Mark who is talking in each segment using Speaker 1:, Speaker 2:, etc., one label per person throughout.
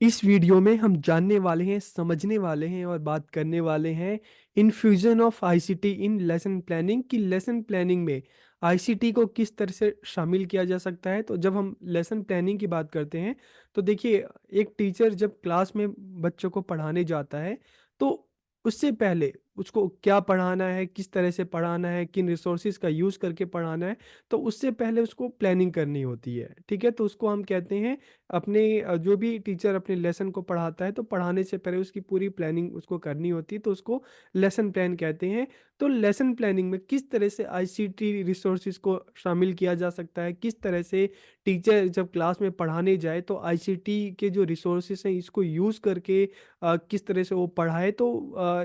Speaker 1: इस वीडियो में हम जानने वाले हैं, समझने वाले हैं और बात करने वाले हैं infusion of ICT in lesson planning की लेसन प्लानिंग में आईसीटी को किस तरह से शामिल किया जा सकता है। तो जब हम लेसन प्लानिंग की बात करते हैं तो देखिए, एक टीचर जब क्लास में बच्चों को पढ़ाने जाता है तो उससे पहले उसको क्या पढ़ाना है, किस तरह से पढ़ाना है, किन रिसोर्सेज का यूज़ करके पढ़ाना है, तो उससे पहले उसको प्लानिंग करनी होती है। ठीक है, तो उसको हम कहते हैं अपने जो भी टीचर अपने लेसन को पढ़ाता है तो पढ़ाने से पहले उसकी पूरी प्लानिंग उसको करनी होती है, तो उसको लेसन प्लान कहते हैं। तो लेसन प्लानिंग में किस तरह से आईसीटी रिसोर्सेज को शामिल किया जा सकता है, किस तरह से टीचर जब क्लास में पढ़ाने जाए तो आईसीटी के जो रिसोर्सेज हैं इसको यूज़ करके किस तरह से वो पढ़ाए। तो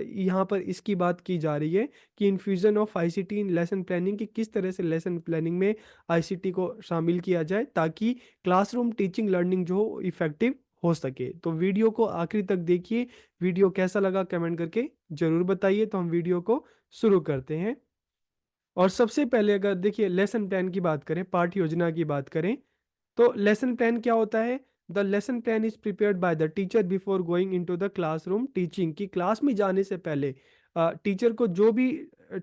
Speaker 1: यहाँ पर इसकी बात की जा रही है कि infusion of ICT in lesson planning कि किस तरह से लेसन प्लानिंग में आईसीटी को शामिल किया जाए ताकि क्लासरूम टीचिंग लर्निंग जो हो इफेक्टिव हो सके। तो वीडियो को आखिरी तक देखिए। वीडियो कैसा लगा कमेंट करके जरूर बताइए। तो हम वीडियो को शुरू करते हैं। और सबसे पहले अगर देखिए लेसन प्लान की बात करें, पाठ योजना की बात करें, तो लेसन प्लान क्या होता है? The lesson plan is prepared by the teacher before going into the classroom teaching की क्लास में जाने से पहले टीचर को जो भी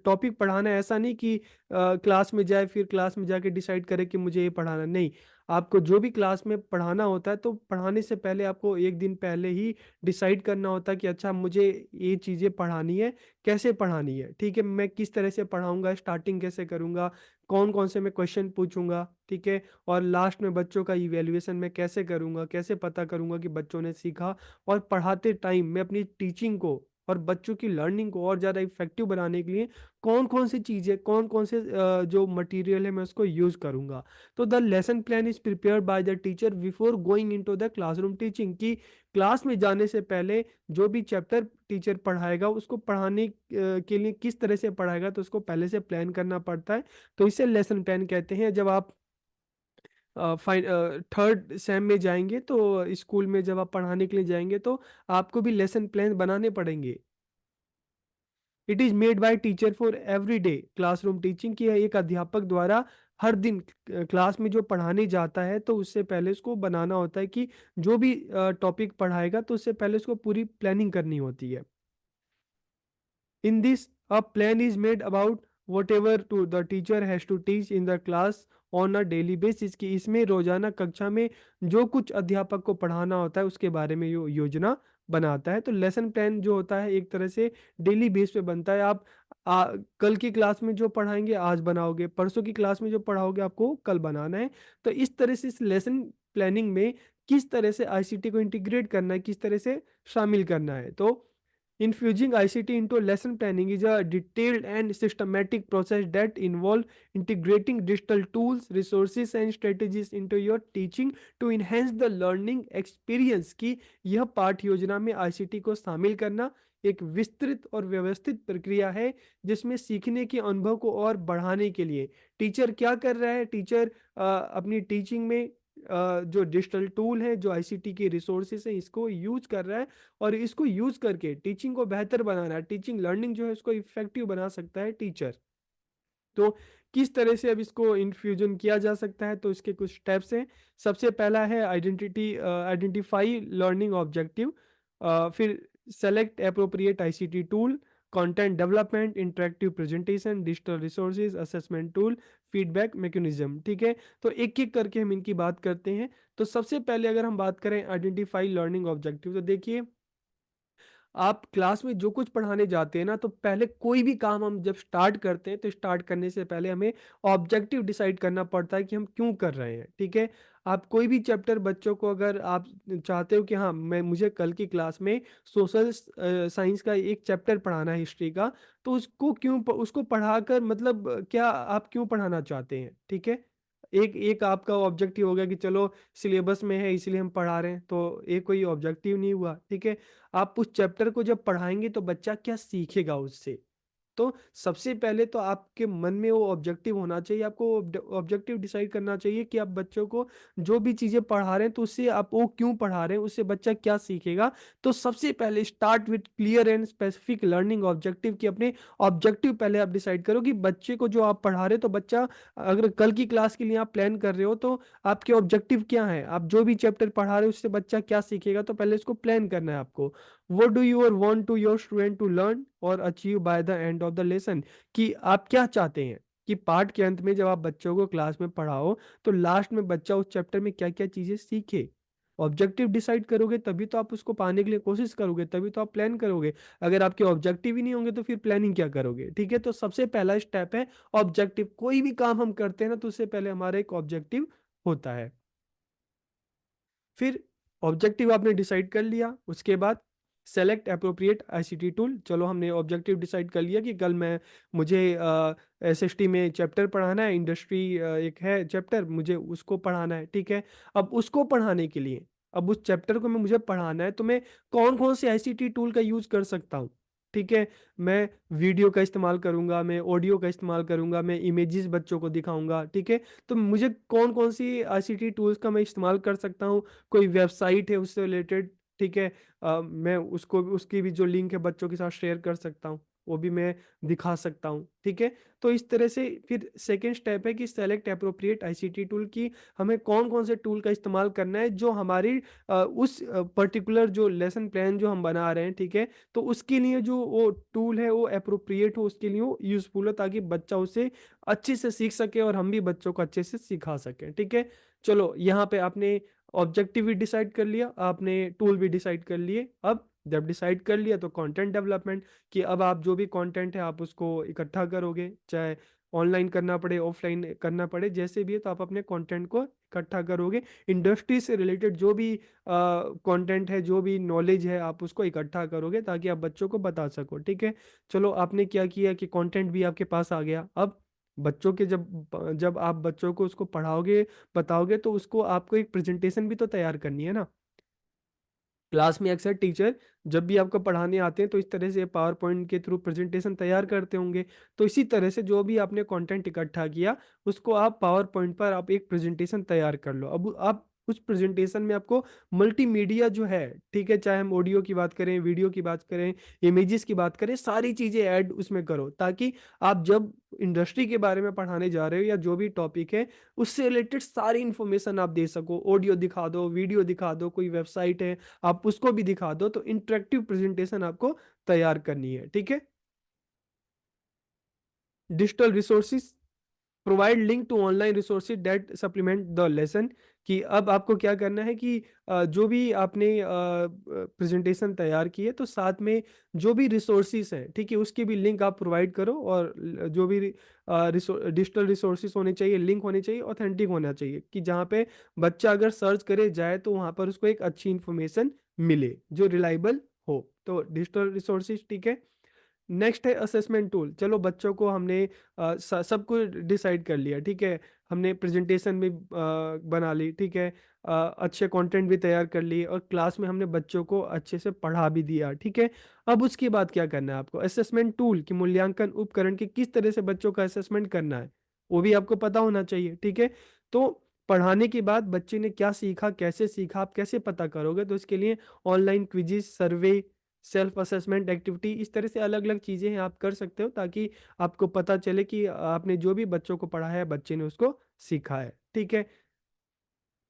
Speaker 1: टॉपिक पढ़ाना है, ऐसा नहीं कि क्लास में जाए फिर क्लास में जाके डिसाइड करे कि मुझे ये पढ़ाना, नहीं। आपको जो भी क्लास में पढ़ाना होता है तो पढ़ाने से पहले आपको एक दिन पहले ही डिसाइड करना होता है कि अच्छा मुझे ये चीज़ें पढ़ानी है, कैसे पढ़ानी है, ठीक है, मैं किस तरह से पढ़ाऊंगा, स्टार्टिंग कैसे करूंगा, कौन कौन से मैं क्वेश्चन पूछूंगा, ठीक है, और लास्ट में बच्चों का इवैल्यूएशन मैं कैसे करूंगा, कैसे पता करूंगा कि बच्चों ने सीखा। और पढ़ाते टाइम मैं अपनी टीचिंग को और बच्चों की लर्निंग को और ज़्यादा इफेक्टिव बनाने के लिए कौन कौन सी चीज़ें, कौन कौन से जो मटेरियल है मैं उसको यूज़ करूंगा। तो the lesson plan is prepared by the teacher before going into the classroom teaching की क्लास में जाने से पहले जो भी चैप्टर टीचर पढ़ाएगा उसको पढ़ाने के लिए किस तरह से पढ़ाएगा तो उसको पहले से प्लान करना पड़ता है। तो इसे लेसन प्लान कहते हैं। जब आप थर्ड सेम में जाएंगे तो स्कूल में जब आप पढ़ाने के लिए जाएंगे तो आपको भी लेसन प्लान बनाने पड़ेंगे। It is made by teacher for every day classroom teaching की एक अध्यापक द्वारा हर दिन क्लास में जो पढ़ाने जाता है तो उससे पहले उसको बनाना होता है कि जो भी टॉपिक पढ़ाएगा तो उससे पहले उसको पूरी प्लानिंग करनी होती है। In this, a plan is made about whatever to the teacher has to teach in the class on a daily basis कि इसमें रोजाना कक्षा में जो कुछ अध्यापक को पढ़ाना होता है उसके बारे में योजना बनाता है। तो लेसन प्लान जो होता है एक तरह से डेली बेस पे बनता है। आप कल की क्लास में जो पढ़ाएंगे आज बनाओगे, परसों की क्लास में जो पढ़ाओगे आपको कल बनाना है। तो इस तरह से इस लेसन प्लानिंग में किस तरह से आईसीटी को इंटीग्रेट करना है, किस तरह से शामिल करना है। तो infusing ICT into lesson planning is a detailed and systematic process that involves integrating digital tools, resources and strategies into your teaching to enhance the learning experience की यह पाठ योजना में आईसीटी को शामिल करना एक विस्तृत और व्यवस्थित प्रक्रिया है जिसमें सीखने के अनुभव को और बढ़ाने के लिए टीचर क्या कर रहा है, टीचर अपनी टीचिंग में जो डिजिटल टूल है, जो आईसीटी के रिसोर्सेज हैं, इसको यूज कर रहा है और इसको यूज करके टीचिंग को बेहतर बनाना है, टीचिंग लर्निंग जो है उसको इफेक्टिव बना सकता है टीचर। तो किस तरह से अब इसको इन्फ्यूजन किया जा सकता है, तो इसके कुछ स्टेप्स हैं। सबसे पहला है आइडेंटिफाई लर्निंग ऑब्जेक्टिव, फिर select appropriate ICT tool, content development, interactive presentation, digital resources, assessment tool, feedback mechanism. ठीक है, तो एक एक करके हम इनकी बात करते हैं। तो सबसे पहले अगर हम बात करें आइडेंटिफाई लर्निंग ऑब्जेक्टिव, तो देखिए आप क्लास में जो कुछ पढ़ाने जाते हैं ना तो पहले कोई भी काम हम जब स्टार्ट करते हैं तो स्टार्ट करने से पहले हमें ऑब्जेक्टिव डिसाइड करना पड़ता है कि हम क्यों कर रहे हैं। ठीक है, आप कोई भी चैप्टर बच्चों को अगर आप चाहते हो कि हाँ मैं मुझे कल की क्लास में सोशल साइंस का एक चैप्टर पढ़ाना है, हिस्ट्री का, तो उसको उसको पढ़ाकर मतलब क्या आप क्यों पढ़ाना चाहते हैं। ठीक है, एक एक आपका ऑब्जेक्टिव हो गया कि चलो सिलेबस में है इसलिए हम पढ़ा रहे हैं, तो ये कोई ऑब्जेक्टिव नहीं हुआ। ठीक है, आप उस चैप्टर को जब पढ़ाएंगे तो बच्चा क्या सीखेगा उससे। तो सबसे पहले तो आपके मन में वो ऑब्जेक्टिव होना चाहिए, आपको ऑब्जेक्टिव डिसाइड करना चाहिए कि आप बच्चों को जो भी चीज़ें पढ़ा रहे हैं, तो उससे आप वो क्यों पढ़ा रहे हैं, उससे बच्चा क्या सीखेगा। तो सबसे पहले start with clear and specific learning objective, कि अपने ऑब्जेक्टिव पहले आप डिसाइड करो कि बच्चे को जो आप पढ़ा रहे हो, तो बच्चा अगर कल की क्लास के लिए आप प्लान कर रहे हो, तो आपके ऑब्जेक्टिव क्या है, आप जो भी चैप्टर पढ़ा रहे हो उससे बच्चा क्या सीखेगा, तो पहले इसको प्लान करना है आपको। व्हाट डू यू और want to your student to learn और achieve by the end of the lesson, कि आप क्या चाहते हैं कि पाठ के अंत में जब आप बच्चों को क्लास में पढ़ाओ, तो लास्ट में बच्चा उस चैप्टर में क्या क्या चीजें सीखे। ऑब्जेक्टिव डिसाइड करोगे तभी तो आप उसको पाने के लिए कोशिश करोगे, तभी तो आप प्लान करोगे। अगर आपके ऑब्जेक्टिव ही नहीं होंगे तो फिर प्लानिंग क्या करोगे। ठीक है, तो सबसे पहला स्टेप है ऑब्जेक्टिव। कोई भी काम हम करते हैं ना, तो उससे पहले हमारा एक ऑब्जेक्टिव होता है। फिर ऑब्जेक्टिव आपने डिसाइड कर लिया, उसके बाद सेलेक्ट अप्रोप्रिएट आईसीटी टूल। चलो हमने ऑब्जेक्टिव डिसाइड कर लिया कि कल मैं मुझे एसएसटी में चैप्टर पढ़ाना है, इंडस्ट्री एक है चैप्टर, मुझे उसको पढ़ाना है। ठीक है, अब उसको पढ़ाने के लिए, अब उस चैप्टर को मैं मुझे पढ़ाना है, तो मैं कौन कौन से आईसीटी टूल का यूज कर सकता हूँ। ठीक है, मैं वीडियो का इस्तेमाल करूंगा, मैं ऑडियो का इस्तेमाल करूंगा, मैं इमेजेस बच्चों को दिखाऊंगा। ठीक है, तो मुझे कौन कौन सी आईसीटी टूल्स का मैं इस्तेमाल कर सकता हूँ। कोई वेबसाइट है उससे रिलेटेड, ठीक है, मैं उसको उसकी भी जो लिंक है बच्चों के साथ शेयर कर सकता हूँ, वो भी मैं दिखा सकता हूँ। ठीक है, तो इस तरह से फिर सेकेंड स्टेप है कि सेलेक्ट अप्रोप्रिएट आईसीटी टूल, की हमें कौन कौन से टूल का इस्तेमाल करना है जो हमारी उस पर्टिकुलर जो लेसन प्लान जो हम बना रहे हैं, ठीक है, तो उसके लिए जो वो टूल है वो अप्रोप्रिएट हो, उसके लिए वो यूजफुल हो, ताकि बच्चा उसे अच्छे से सीख सके और हम भी बच्चों को अच्छे से सिखा सकें। ठीक है, चलो यहाँ पे आपने ऑब्जेक्टिव भी डिसाइड कर लिया, आपने टूल भी डिसाइड कर लिए। अब जब डिसाइड कर लिया तो कंटेंट डेवलपमेंट, कि अब आप जो भी कंटेंट है आप उसको इकट्ठा करोगे, चाहे ऑनलाइन करना पड़े ऑफलाइन करना पड़े, जैसे भी है, तो आप अपने कंटेंट को इकट्ठा करोगे। इंडस्ट्री से रिलेटेड जो भी कंटेंट है, जो भी नॉलेज है, आप उसको इकट्ठा करोगे ताकि आप बच्चों को बता सको। ठीक है, चलो आपने क्या किया कि कंटेंट भी आपके पास आ गया। अब बच्चों के जब जब आप बच्चों को उसको पढ़ाओगे, बताओगे, तो उसको आपको एक प्रेजेंटेशन भी तो तैयार करनी है ना। क्लास में अक्सर टीचर जब भी आपको पढ़ाने आते हैं तो इस तरह से पावर पॉइंट के थ्रू प्रेजेंटेशन तैयार करते होंगे। तो इसी तरह से जो भी आपने कंटेंट इकट्ठा किया, उसको आप पावर पॉइंट पर आप एक प्रेजेंटेशन तैयार कर लो। अब आप उस प्रेजेंटेशन में आपको मल्टीमीडिया जो है, ठीक है, चाहे हम ऑडियो की बात करें, वीडियो की बात करें, इमेजेस की बात करें, सारी चीज़ें ऐड उसमें करो, ताकि आप जब इंडस्ट्री के बारे में पढ़ाने जा रहे हो या जो भी टॉपिक है, उससे रिलेटेड सारी इंफॉर्मेशन आप दे सको। ऑडियो दिखा दो, वीडियो दिखा दो, कोई वेबसाइट है आप उसको भी दिखा दो, तो इंटरेक्टिव प्रेजेंटेशन आपको तैयार करनी है। ठीक है, digital resources, provide link to online resources that supplement the lesson, कि अब आपको क्या करना है कि जो भी आपने प्रेजेंटेशन तैयार की है, तो साथ में जो भी रिसोर्सेज हैं, ठीक है, उसकी भी लिंक आप प्रोवाइड करो। और जो भी डिजिटल रिसोर्सेज होने चाहिए, लिंक होने चाहिए, ऑथेंटिक होना चाहिए, कि जहाँ पे बच्चा अगर सर्च करे जाए तो वहाँ पर उसको एक अच्छी इंफॉर्मेशन मिले जो रिलायबल हो। तो डिजिटल रिसोर्सेज, ठीक है। नेक्स्ट है असेसमेंट टूल। चलो बच्चों को हमने सब कुछ डिसाइड कर लिया, ठीक है, हमने प्रेजेंटेशन भी बना ली, ठीक है, अच्छे कंटेंट भी तैयार कर लिए, और क्लास में हमने बच्चों को अच्छे से पढ़ा भी दिया। ठीक है, अब उसके बाद क्या करना है आपको, असेसमेंट टूल की मूल्यांकन उपकरण की किस तरह से बच्चों का असेसमेंट करना है, वो भी आपको पता होना चाहिए। ठीक है, तो पढ़ाने के बाद बच्चे ने क्या सीखा, कैसे सीखा, आप कैसे पता करोगे, तो इसके लिए ऑनलाइन क्विजिज, सर्वे, सेल्फ असेसमेंट एक्टिविटी, इस तरह से अलग अलग चीज़ें हैं आप कर सकते हो, ताकि आपको पता चले कि आपने जो भी बच्चों को पढ़ाया है, बच्चे ने उसको सीखा है। ठीक है,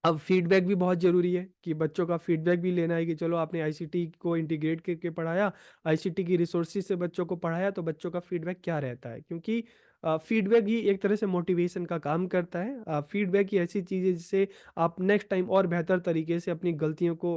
Speaker 1: अब फीडबैक भी बहुत ज़रूरी है, कि बच्चों का फीडबैक भी लेना है, कि चलो आपने आईसीटी को इंटीग्रेट करके पढ़ाया, आईसीटी की रिसोर्सेज से बच्चों को पढ़ाया, तो बच्चों का फीडबैक क्या रहता है, क्योंकि फीडबैक ही एक तरह से मोटिवेशन का काम करता है। फीडबैक ही ऐसी चीज़ है जिससे आप नेक्स्ट टाइम और बेहतर तरीके से अपनी गलतियों को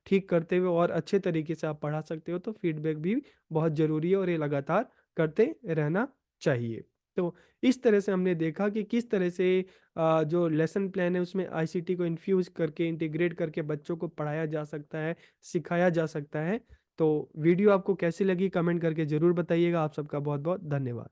Speaker 1: ठीक करते हुए और अच्छे तरीके से आप पढ़ा सकते हो। तो फीडबैक भी बहुत ज़रूरी है और ये लगातार करते रहना चाहिए। तो इस तरह से हमने देखा कि किस तरह से जो लेसन प्लान है उसमें आईसीटी को इन्फ्यूज़ करके, इंटीग्रेट करके बच्चों को पढ़ाया जा सकता है, सिखाया जा सकता है। तो वीडियो आपको कैसी लगी कमेंट करके ज़रूर बताइएगा। आप सबका बहुत-बहुत धन्यवाद।